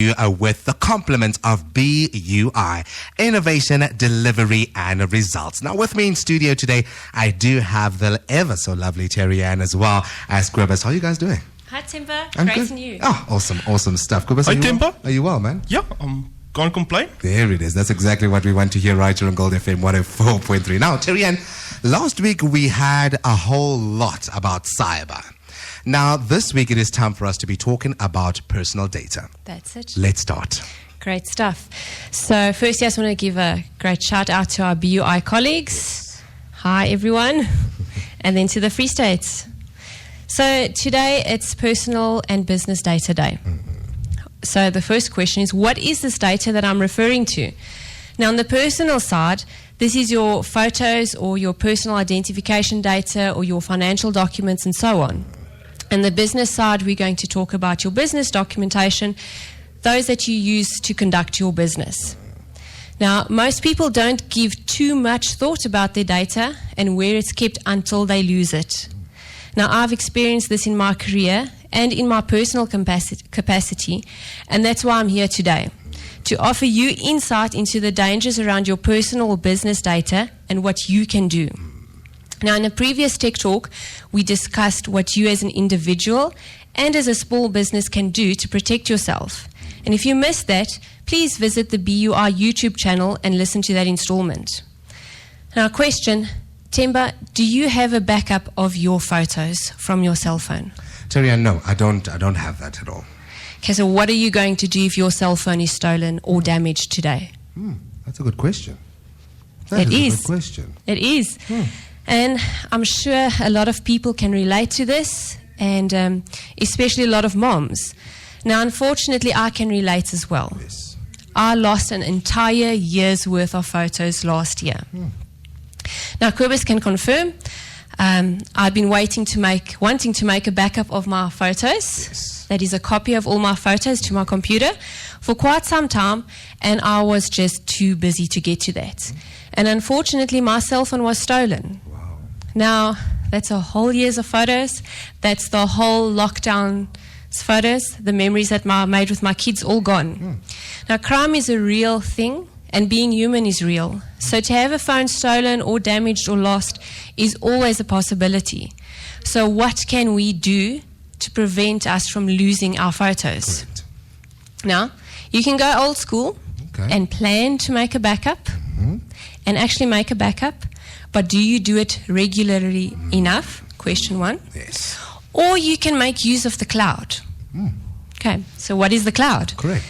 with the compliments of BUI, Innovation, Delivery and Results. Now with me in studio today, I do have the ever so lovely Terry Ann as well as Gribbers. How are you guys doing? Hi Timber, I'm great good. and you. Oh, awesome stuff. Gribbers, Hi Timber. Are you well, man? Yeah, can't complain. There it is. That's exactly what we want to hear right here on Gold FM 104.3. Now, Terry Ann, last week we had a whole lot about cyber. Now, this week it is time for us to be talking about personal data. That's it. Let's start. Great stuff. So first, I just want to give a great shout out to our BUI colleagues. Hi everyone. And then to the Free States. So today it's Personal and Business Data Day. So the first question is, what is this data that I'm referring to? Now on the personal side, this is your photos or your personal identification data or your financial documents and so on. And the business side, we're going to talk about your business documentation, those that you use to conduct your business. Now, most people don't give too much thought about their data and where it's kept until they lose it. Now, I've experienced this in my career and in my personal capacity, and that's why I'm here today, to offer you insight into the dangers around your personal or business data and what you can do. Now, in a previous Tech Talk, we discussed what you as an individual and as a small business can do to protect yourself. And if you missed that, please visit the BUI YouTube channel and listen to that installment. Now, question, Temba, do you have a backup of your photos from your cell phone? Terry Ann, no, I don't have that at all. Okay, so what are you going to do if your cell phone is stolen or damaged today? That's a good question. It is. A good question. It is. And I'm sure a lot of people can relate to this, and especially a lot of moms. Now, unfortunately, I can relate as well. Yes. I lost an entire year's worth of photos last year. Now, Kobus can confirm. I've been wanting to make a backup of my photos. Yes. That is a copy of all my photos to my computer for quite some time, and I was just too busy to get to that. And unfortunately, my cell phone was stolen. Wow. Now, that's a whole year's of photos. That's the whole lockdown photos, the memories that I made with my kids, all gone. Now, crime is a real thing, and being human is real. So to have a phone stolen or damaged or lost is always a possibility. So what can we do to prevent us from losing our photos? Correct. Now, you can go old school Okay. and plan to make a backup and actually make a backup, but do you do it regularly enough? Question one. Yes. Or you can make use of the cloud. Okay, so what is the cloud? Correct.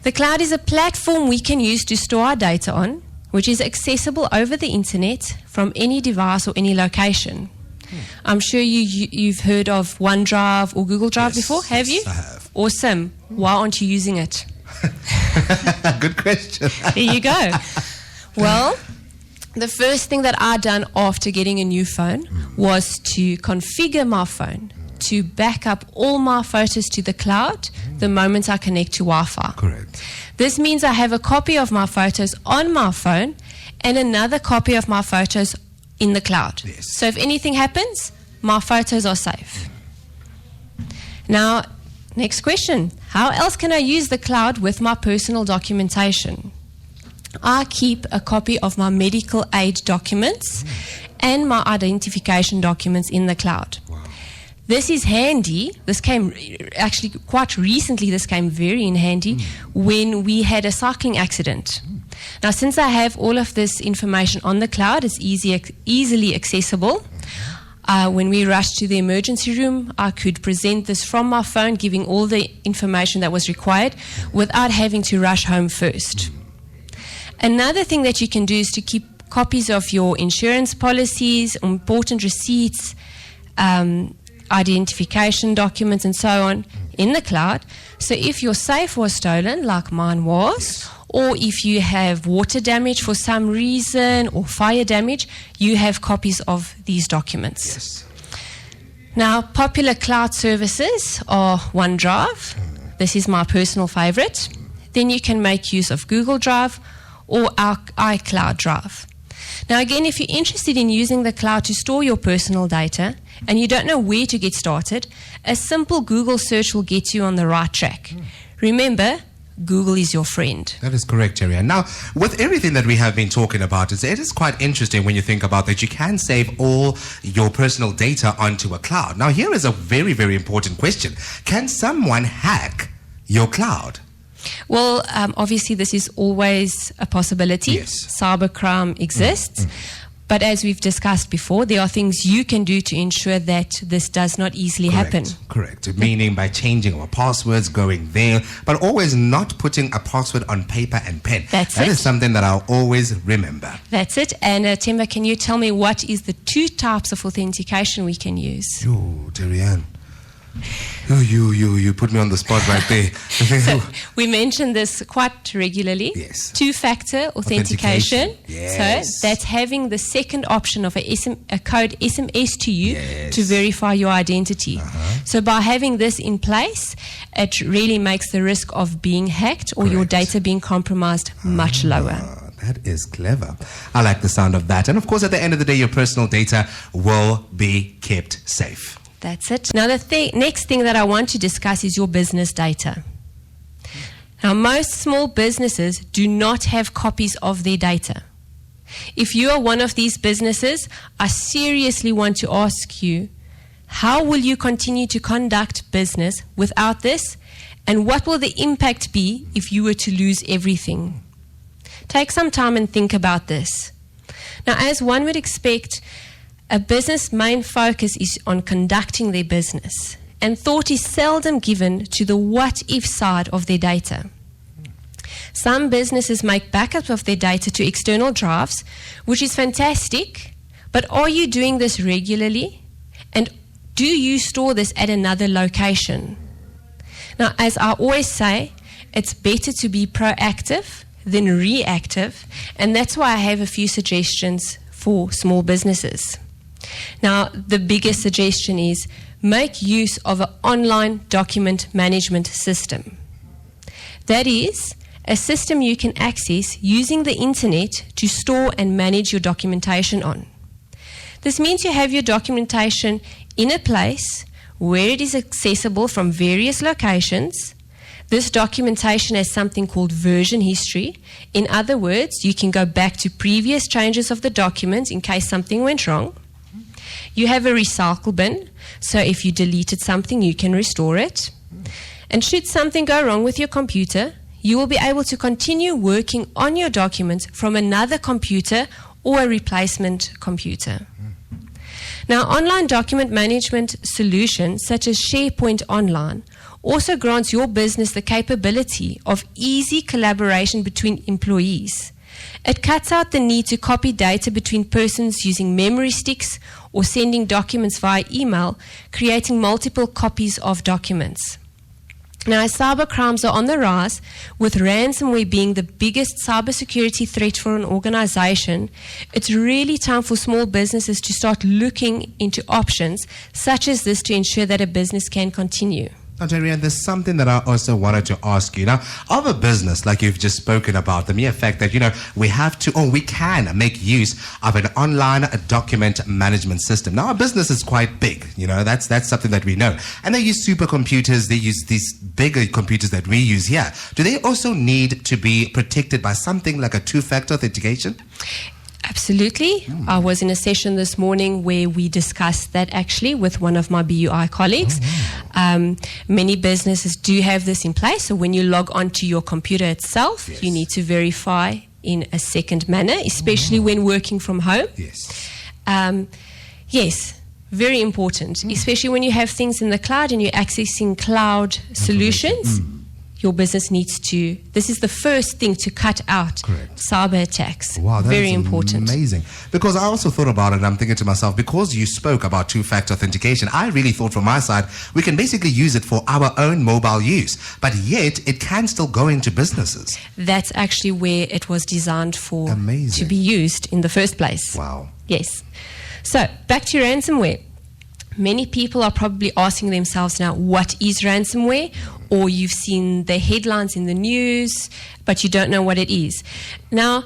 The cloud is a platform we can use to store our data on, which is accessible over the internet from any device or any location. I'm sure you've heard of OneDrive or Google Drive Yes, before, have yes, you? I have. Awesome. Why aren't you using it? Good question. There you go. Well, the first thing that I done after getting a new phone was to configure my phone to back up all my photos to the cloud the moment I connect to Wi-Fi. Correct. This means I have a copy of my photos on my phone and another copy of my photos in the cloud. Yes. So if anything happens, my photos are safe. Now, next question. How else can I use the cloud with my personal documentation? I keep a copy of my medical aid documents and my identification documents in the cloud. Wow. This is handy. This came actually quite recently. This came very in handy when we had a cycling accident. Now, since I have all of this information on the cloud, it's easily accessible. When we rushed to the emergency room, I could present this from my phone, giving all the information that was required without having to rush home first. Another thing that you can do is to keep copies of your insurance policies, important receipts, identification documents and so on in the cloud. So if your safe was stolen, like mine was, or if you have water damage for some reason or fire damage, you have copies of these documents. Yes. Now, popular cloud services are OneDrive. This is my personal favorite. Then you can make use of Google Drive or our iCloud Drive. Now, again, if you're interested in using the cloud to store your personal data and you don't know where to get started, a simple Google search will get you on the right track. Remember, Google is your friend. That is correct, Terry. And now, with everything that we have been talking about, it is quite interesting when you think about that you can save all your personal data onto a cloud. Now, here is a very, very important question. Can someone hack your cloud? Well, obviously, this is always a possibility. Yes. Cybercrime exists. But as we've discussed before, there are things you can do to ensure that this does not easily happen. Correct. Meaning by changing our passwords, going there, but always not putting a password on paper and pen. That is something that I'll always remember. That's it. And Temba, can you tell me what is the 2 types of authentication we can use? Yo, Terry-Ann. You put me on the spot right there. So we mention this quite regularly. Yes. 2-factor authentication. Yes. So that's having the second option of a code SMS to you to verify your identity. So by having this in place, it really makes the risk of being hacked or your data being compromised much lower. That is clever. I like the sound of that. And of course, at the end of the day, your personal data will be kept safe. That's it. Now, the next thing that I want to discuss is your business data. Now, most small businesses do not have copies of their data. If you are one of these businesses, I seriously want to ask you, how will you continue to conduct business without this? And what will the impact be if you were to lose everything? Take some time and think about this. Now, as one would expect, a business' main focus is on conducting their business, and thought is seldom given to the what-if side of their data. Some businesses make backups of their data to external drives, which is fantastic, but are you doing this regularly? And do you store this at another location? Now, as I always say, it's better to be proactive than reactive, and that's why I have a few suggestions for small businesses. Now, the biggest suggestion is make use of an online document management system. That is, a system you can access using the internet to store and manage your documentation on. This means you have your documentation in a place where it is accessible from various locations. This documentation has something called version history. In other words, you can go back to previous changes of the document in case something went wrong. You have a recycle bin, so if you deleted something, you can restore it. And should something go wrong with your computer, you will be able to continue working on your documents from another computer or a replacement computer. Now, online document management solutions such as SharePoint Online also grants your business the capability of easy collaboration between employees. It cuts out the need to copy data between persons using memory sticks or sending documents via email, creating multiple copies of documents. Now, as cyber crimes are on the rise, with ransomware being the biggest cybersecurity threat for an organization, it's really time for small businesses to start looking into options such as this to ensure that a business can continue. Now, Terry-Ann, there's something that I also wanted to ask you. Now, of a business, like you've just spoken about, the mere fact that, we have to, or we can make use of an online document management system. Now, our business is quite big, that's something that we know. And they use supercomputers, they use these bigger computers that we use here. Do they also need to be protected by something like a 2-factor authentication? Absolutely. I was in a session this morning where we discussed that actually with one of my BUI colleagues. Many businesses do have this in place. So when you log onto your computer itself, you need to verify in a second manner, especially when working from home. Yes, very important, especially when you have things in the cloud and you're accessing cloud solutions. Your business needs to, this is the first thing to cut out cyber attacks. Wow, that's very important. Amazing. Because I also thought about it and I'm thinking to myself, because you spoke about 2-factor authentication, I really thought from my side, we can basically use it for our own mobile use, but yet it can still go into businesses. That's actually where it was designed for to be used in the first place. Wow. Yes. So back to ransomware. Many people are probably asking themselves now, what is ransomware? Or you've seen the headlines in the news, but you don't know what it is. Now,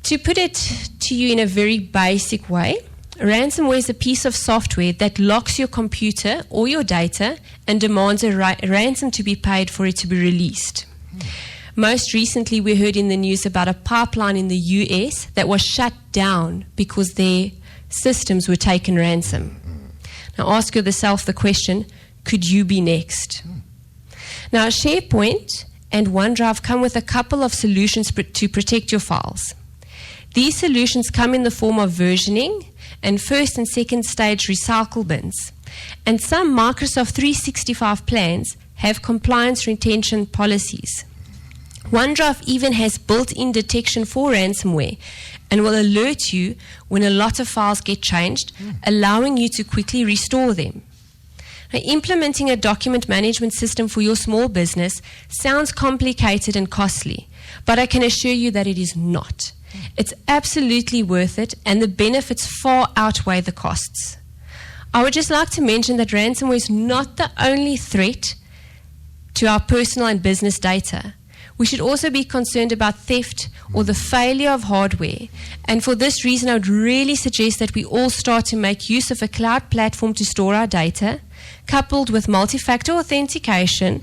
to put it to you in a very basic way, ransomware is a piece of software that locks your computer or your data and demands a ransom to be paid for it to be released. Most recently, we heard in the news about a pipeline in the US that was shut down because their systems were taken ransom. Now ask yourself the question, could you be next? Now SharePoint and OneDrive come with a couple of solutions to protect your files. These solutions come in the form of versioning and first and second stage recycle bins. And some Microsoft 365 plans have compliance retention policies. OneDrive even has built-in detection for ransomware and will alert you when a lot of files get changed, allowing you to quickly restore them. Now, implementing a document management system for your small business sounds complicated and costly, but I can assure you that it is not. It's absolutely worth it, and the benefits far outweigh the costs. I would just like to mention that ransomware is not the only threat to our personal and business data. We should also be concerned about theft or the failure of hardware. And for this reason, I would really suggest that we all start to make use of a cloud platform to store our data, coupled with multi-factor authentication,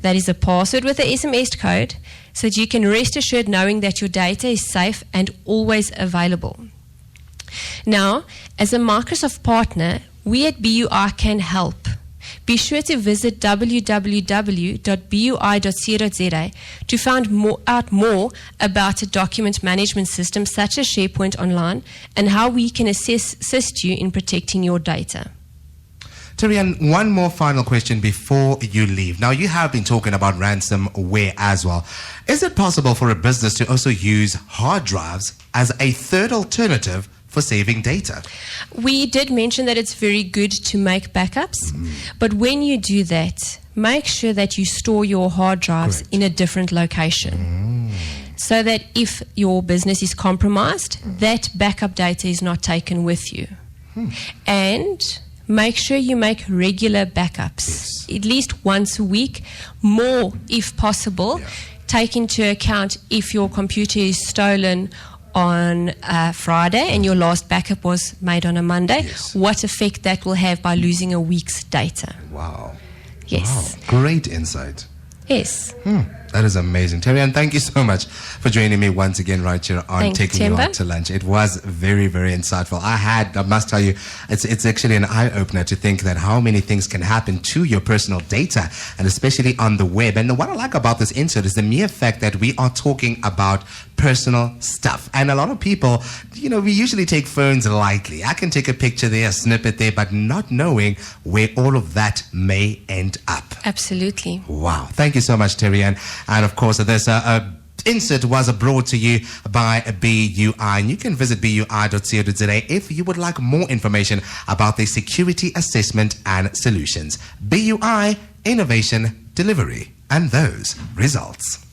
that is a password with an SMS code, so that you can rest assured knowing that your data is safe and always available. Now, as a Microsoft partner, we at BUI can help. Be sure to visit www.bui.co.za to find out more about a document management system such as SharePoint Online and how we can assist you in protecting your data. Terry-Ann, one more final question before you leave. Now, you have been talking about ransomware as well. Is it possible for a business to also use hard drives as a third alternative for saving data? We did mention that it's very good to make backups, but when you do that, make sure that you store your hard drives in a different location so that if your business is compromised, that backup data is not taken with you. And make sure you make regular backups, at least once a week, more if possible. Take into account if your computer is stolen on Friday and your last backup was made on a Monday, what effect that will have by losing a week's data. Wow. Yes. Wow. Great insight. Yes. That is amazing. Terry-Ann, thank you so much for joining me once again right here on Thanks, Taking You Out to Lunch. It was very, very insightful. I must tell you, it's actually an eye-opener to think that how many things can happen to your personal data, and especially on the web. And what I like about this insert is the mere fact that we are talking about personal stuff. And a lot of people, we usually take phones lightly. I can take a picture there, a snippet there, but not knowing where all of that may end up. Absolutely. Wow. Thank you so much, Terry-Ann. And of course, this insert was brought to you by BUI. And you can visit bui.co.za if you would like more information about the security assessment and solutions. BUI, innovation, delivery, and those results.